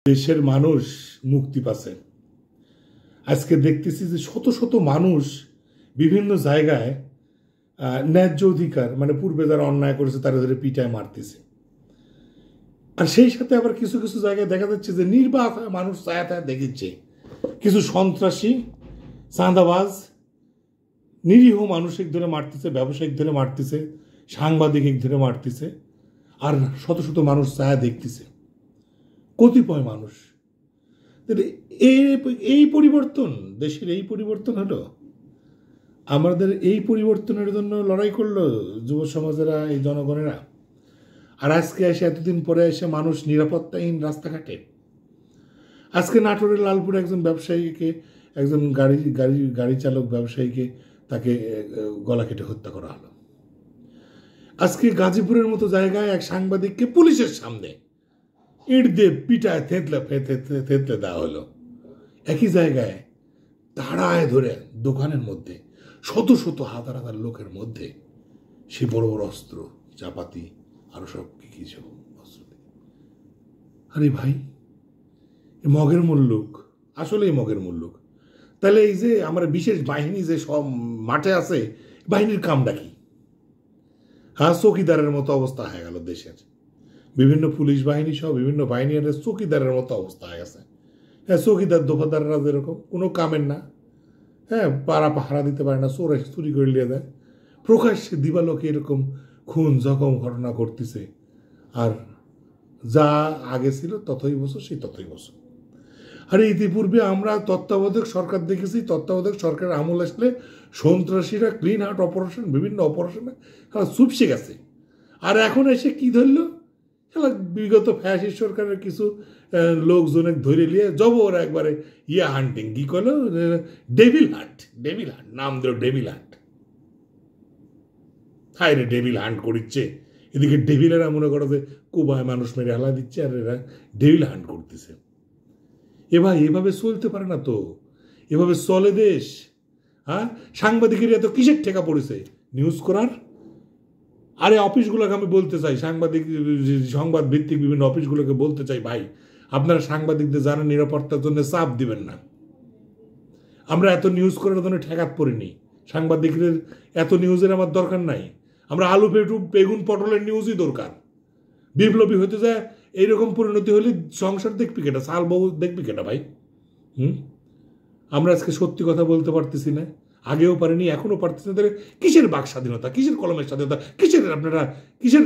দেশের মানুষ মুক্তি পাচ্ছে। আজকে দেখতেছি যে শত শত মানুষ বিভিন্ন জায়গায় ন্যায্য অধিকার মানে পূর্বে যারা অন্যায় করেছে তারা ধরে পিটায় মারতেছে। আর সেই সাথে আবার কিছু কিছু জায়গায় দেখা যাচ্ছে যে নির্বাক মানুষ ছায়া ছায়া দেখেছে কিছু সন্ত্রাসী চাঁদাবাজ নিরীহ মানুষিক ধরে মারতেছে, ব্যবসায়িক ধরে মারতেছে, সাংবাদিক ধরে মারতেছে, আর শত শত মানুষ ছায়া দেখতেছে কতিপয় মানুষ। এই পরিবর্তন, দেশের এই পরিবর্তন হলো। আমাদের এই পরিবর্তনের জন্য লড়াই করলো যুব সমাজেরা, এই জনগণেরা। আর আজকে এসে এতদিন পরে এসে মানুষ নিরাপত্তাহীন রাস্তাঘাটে। আজকে নাটোরের লালপুরে একজন ব্যবসায়ীকে, একজন গাড়ি চালক ব্যবসায়ীকে তাকে গলা কেটে হত্যা করা হলো। আজকে গাজীপুরের মতো জায়গায় এক সাংবাদিককে পুলিশের সামনে ইট দিয়ে পিটায় থেতলে দেওয়া হলো। একই জায়গায় তাড়ায় ধরে দোকানের মধ্যে শত শত হাজার হাজার লোকের মধ্যে সে বড় বড় অস্ত্র, চাপাতি, আরো সব কি সব অস্ত্র। আরে ভাই, মগের মুল্লুক, আসলেই মগের মুল্লুক। তাহলে এই যে আমার বিশেষ বাহিনী যে সব মাঠে আছে, বাহিনীর কামটা কি? হ্যাঁ, চৌকিদারের মতো অবস্থা হয়ে গেল দেশের। বিভিন্ন পুলিশ বাহিনী সহ বিভিন্ন বাহিনী চৌকিদারের মতো অবস্থা হয়ে গেছে। হ্যাঁ, চৌকিদার দোকানদাররা যেরকম কোনো কামের না, হ্যাঁ, পাড়া পাহারা দিতে পারে না, চুরি করে নিয়ে যায়। প্রকাশ্যে দিবালোকে এরকম খুন জখম ঘটনা করতেছে। আর যা আগে ছিল ততই বছর, সেই ততই বছর। আরে ইতিপূর্বে আমরা তত্ত্বাবধায়ক সরকার দেখেছি, তত্ত্বাবধায়ক সরকারের আমল আসলে সন্ত্রাসীরা ক্লিন হার্ট অপারেশন, বিভিন্ন অপারেশনে তারা চুপসে গেছে। আর এখন এসে কি ধরলো, বিগত ফ্যাসিস্ট সরকারের কিছু লোকজনে ধরে নিয়ে জবর একবারে হান্টিং কি করলো, ডেভিল হান্ট নাম দিল ডেভিল হান্ট। হায় রে, ডেভিল হান্ট করিচ্ছে। এদিকে ডেভিলেরা মনে করো যে কুবায় মানুষ মেরে হালা দিচ্ছে, আর এরা ডেভিল হান্ট করতেছে। ভাই, এভাবে চলতে পারে না তো, এভাবে চলে দেশ। হ্যাঁ, সাংবাদিকের এত কিসের ঠেকা পড়েছে নিউজ করার? আরে অফিসগুলোকে আমি বলতে চাই, সংবাদ ভিত্তিক বিভিন্ন অফিসগুলোকে বলতে চাই, ভাই আপনারা সাংবাদিকদের জানার নিরাপত্তার জন্য চাপ দিবেন না। আমরা এত নিউজ করার জন্য ঠেকাত পড়িনি। সাংবাদিকদের এত নিউজের আমার দরকার নাই। আমরা আলু পেটু বেগুন পটলের নিউজই দরকার। বিপ্লবী হতে যায় এইরকম পরিণতি হলে সংসার দেখবি কেটা, সাল বউ দেখবি কেটা ভাই? আমরা আজকে সত্যি কথা বলতে পারতেছি না, আগেও পারিনি, এখনো পারতেছি না। তাহলে কিসের বাক স্বাধীনতা, কিসের কলমের স্বাধীনতা, কিসের আপনারা কিসের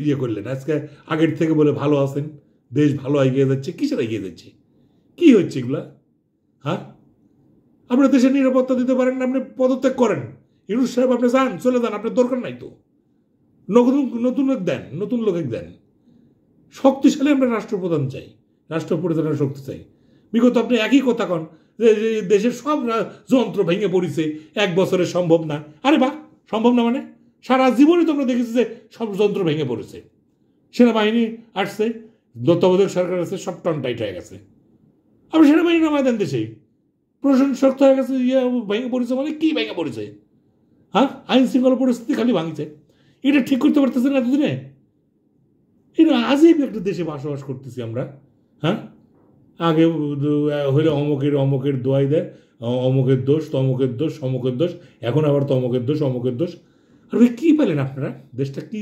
ইয়ে করলেন? আজকে আগের থেকে বলে ভালো আছেন, দেশ ভালো এগিয়ে যাচ্ছে, কিসের এগিয়ে যাচ্ছে? কি হচ্ছে এগুলা? হ্যাঁ, আপনার দেশের নিরাপত্তা দিতে পারেন না, আপনি পদত্যাগ করেন। ইউনুস সাহেব আপনি যান, চলে যান, আপনার দরকার নাই তো। নতুন লোক দেন, নতুন লোক দেন। শক্তিশালী আমরা রাষ্ট্রপ্রধান চাই, রাষ্ট্রপ্রধানের শক্তি চাই। বিগত আপনি একই কথা কন যে দেশের সব যন্ত্র ভেঙে পড়েছে, এক বছরে সম্ভব না। আরে বাহ, সম্ভব না মানে? সারা জীবনে তোমরা দেখেছি যে সব যন্ত্র ভেঙে পড়েছে। সেনাবাহিনী আসছে, তত্ত্বাবধায়ক সরকার আছে, সব টন টাইট হয়ে গেছে। আপনি সেনাবাহিনী নামায় দেন দেশে, প্রশাসন শক্ত হয়ে গেছে, ভেঙে পড়েছে মানে কি ভেঙে পড়েছে? হ্যাঁ, আইন শৃঙ্খলা পরিস্থিতি খালি ভাঙছে, এটা ঠিক করতে পারতেছে না এতদিনে। এটা আজই একটা দেশে বসবাস করতেছি আমরা। হ্যাঁ, আগে হইলে অমুকের দোয়াই দেয়, অমুকের দোষ, তমুকের দোষ, অমুকের দোষ, এখন আবার তমুকের দোষ। আর ভাই কী পেলেন আপনারা? দেশটা কি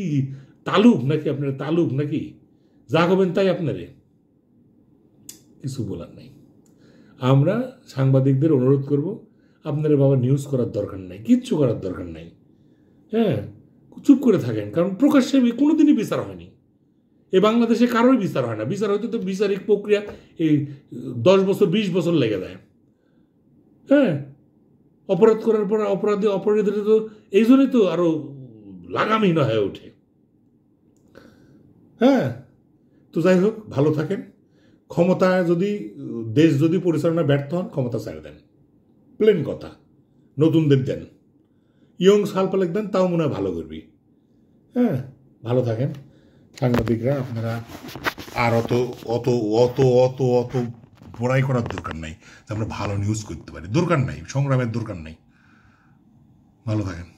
তালুক নাকি? আপনারা তালুক নাকি? যা করবেন তাই আপনারে, কিছু বলার নাই। আমরা সাংবাদিকদের অনুরোধ করব, আপনারা বাবা নিউজ করার দরকার নাই, কিচ্ছু করার দরকার নাই। হ্যাঁ, চুপ করে থাকেন, কারণ প্রকাশ্যে কোনোদিনই বিচার হয়নি। এ বাংলাদেশে কারোর বিচার হয় না। বিচার হইতে তো বিচারিক প্রক্রিয়া এই 10 বছর 20 বছর লেগে যায়। হ্যাঁ, অপরাধ করার পর অপরাধীরা তো এই জন্যই তো আরো লাগামহীন হয়ে ওঠে। হ্যাঁ, তো যাই হোক, ভালো থাকেন। ক্ষমতায় যদি দেশ যদি পরিচালনা ব্যর্থ হন, ক্ষমতা ছেড়ে দেন, প্লেন কথা। নতুনদের দেন, ইয়ং সালপালেক দেন, তাও মনে হয় ভালো করবি। হ্যাঁ, ভালো থাকেন সাংবাদিকরা। আপনারা আর অত অত অত অত অত বড়াই করার দরকার নাই, আমরা ভালো নিউজ করতে পারি, দরকার নাই, সংগ্রামের দরকার নাই। ভালো থাকেন।